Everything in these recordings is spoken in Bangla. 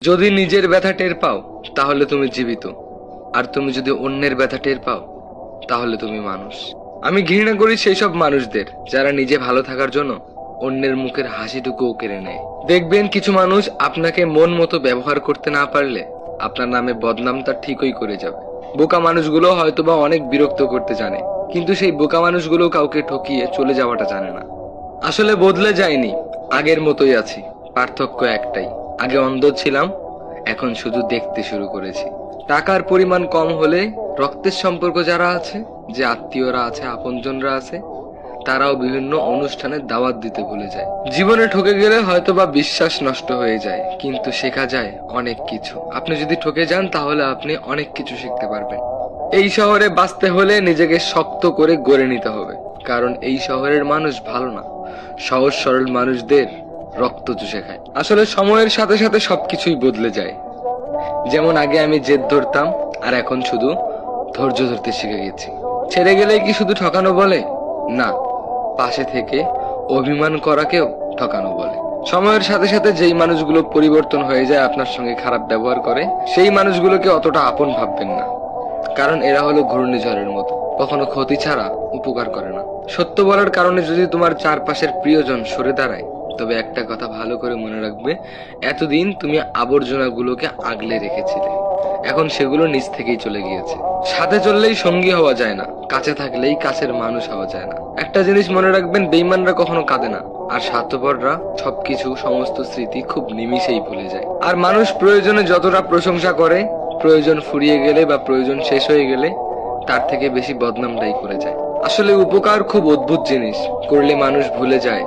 যদি নিজের ব্যথা টের পাও তাহলে তুমি জীবিত, আর তুমি যদি অন্যের ব্যথা টের পাও তাহলে তুমি মানুষ। আমি ঘৃণা করি সেই সব মানুষদের যারা নিজে ভালো থাকার জন্য অন্যের মুখের হাসিটুকুও কেড়ে নেয়। দেখবেন কিছু মানুষ আপনাকে মন মতো ব্যবহার করতে না পারলে আপনার নামে বদনাম তার ঠিকই করে যাবে। বোকা মানুষগুলো হয়তোবা অনেক বিরক্ত করতে জানে, কিন্তু সেই বোকা মানুষগুলো কাউকে ঠকিয়ে চলে যাওয়াটা জানে না। আসলে বদলে যায়নি, আগের মতোই আছি, পার্থক্য একটাই, আগে অন্ধ ছিলাম, এখন শুধু দেখতে শুরু করেছি। টাকার পরিমাণ কম হলে রক্তের সম্পর্ক যারা আছে, যে আত্মীয়রা আছে, আপনজনরা আছে, তারাও বিভিন্ন অনুষ্ঠানে দাওয়াত দিতে ভুলে যায়। জীবনে ঠকে গেলে হয়তোবা বিশ্বাস নষ্ট হয়ে যায়, কিন্তু শেখা যায় অনেক কিছু। আপনি যদি ঠকে যান তাহলে আপনি অনেক কিছু শিখতে পারবেন। এই শহরে বাঁচতে হলে নিজেকে শক্ত করে গড়ে নিতে হবে, কারণ এই শহরের মানুষ ভালো না, সহজ সরল মানুষদের রক্ত চুষে খায়। আসলে সময়ের সাথে সাথে সবকিছুই বদলে যায়। যেমন আগে আমি জেদ ধরতাম, আর এখন শুধু ধৈর্য ধরতে শিখে গেছি। ছেড়ে গেলেই কি শুধু ঠকানো বলে? না, পাশে থেকে অভিমান করাকেও ঠকানো বলে। সময়ের সাথে সাথে যেই মানুষগুলো পরিবর্তন হয়ে যায়, আপনার সঙ্গে খারাপ ব্যবহার করে, সেই মানুষগুলোকে অতটা আপন ভাববেন না, কারণ এরা হলো ঘূর্ণিঝড়ের মতো, কখনো ক্ষতি ছাড়া উপকার করে না। সত্য বলার কারণে যদি তোমার চারপাশের প্রিয়জন সরে দাঁড়ায়, তবে একটা কথা ভালো করে মনে রাখবে, এতদিন তুমি আবর্জনাগুলোকে আগলে রেখেছিলে, এখন সেগুলো নিজ থেকেই চলে গিয়েছে। সাথে চললেই সঙ্গী হওয়া যায় না, কাছে থাকলেই কাছের মানুষ হওয়া যায় না। একটা জিনিস মনে রাখবেন, বেঈমানরা কখনো কাঁদে না, আর স্বার্থপররা সবকিছু, সমস্ত স্মৃতি খুব নিমিষেই ভুলে যায়। আর মানুষ প্রয়োজনে যতটা প্রশংসা করে, প্রয়োজন ফুরিয়ে গেলে বা প্রয়োজন শেষ হয়ে গেলে তার থেকে বেশি বদনামটাই করে যায়। আসলে উপকার খুব অদ্ভুত জিনিস, করলে মানুষ ভুলে যায়,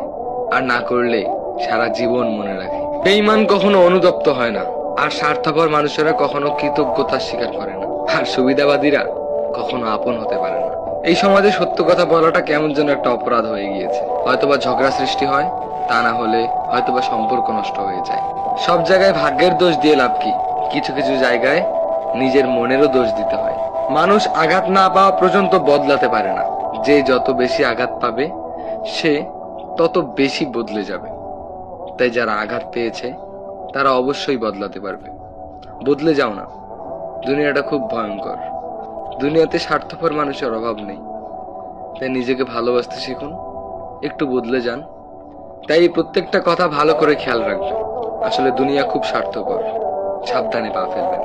আর না করলে সারা জীবন মনে রাখে। বেঈমান কখনো অনুতপ্ত হয় না, আর স্বার্থপর মানুষেরা কখনো কৃতজ্ঞতা স্বীকার করে না, আর সুবিধাবাদীরা কখনো আপন হতে পারে না। এই সমাজে সত্য কথা বলাটা কেমন যেন একটা অপরাধ হয়ে গিয়েছে। হয়তোবা ঝগড়া সৃষ্টি হয়, তা না হলে হয়তোবা সম্পর্ক নষ্ট হয়ে যায়। সব জায়গায় ভাগ্যের দোষ দিয়ে লাভ কি? কিছু কিছু জায়গায় নিজের মনেরও দোষ দিতে হয়। মানুষ আঘাত না পাওয়া পর্যন্ত বদলাতে পারে না, যে যত বেশি আঘাত পাবে সে তত বেশি বদলে যাবে। তাই যারা আঘাত পেয়েছে তারা অবশ্যই বদলাতে পারবে। বদলে যাও না, দুনিয়াটা খুব ভয়ঙ্কর, দুনিয়াতে স্বার্থপর মানুষের অভাব নেই। তাই নিজেকে ভালোবাসতে শিখুন, একটু বদলে যান। তাই প্রত্যেকটা কথা ভালো করে খেয়াল রাখবেন। আসলে দুনিয়া খুব স্বার্থপর, সাবধানে পা ফেলবেন।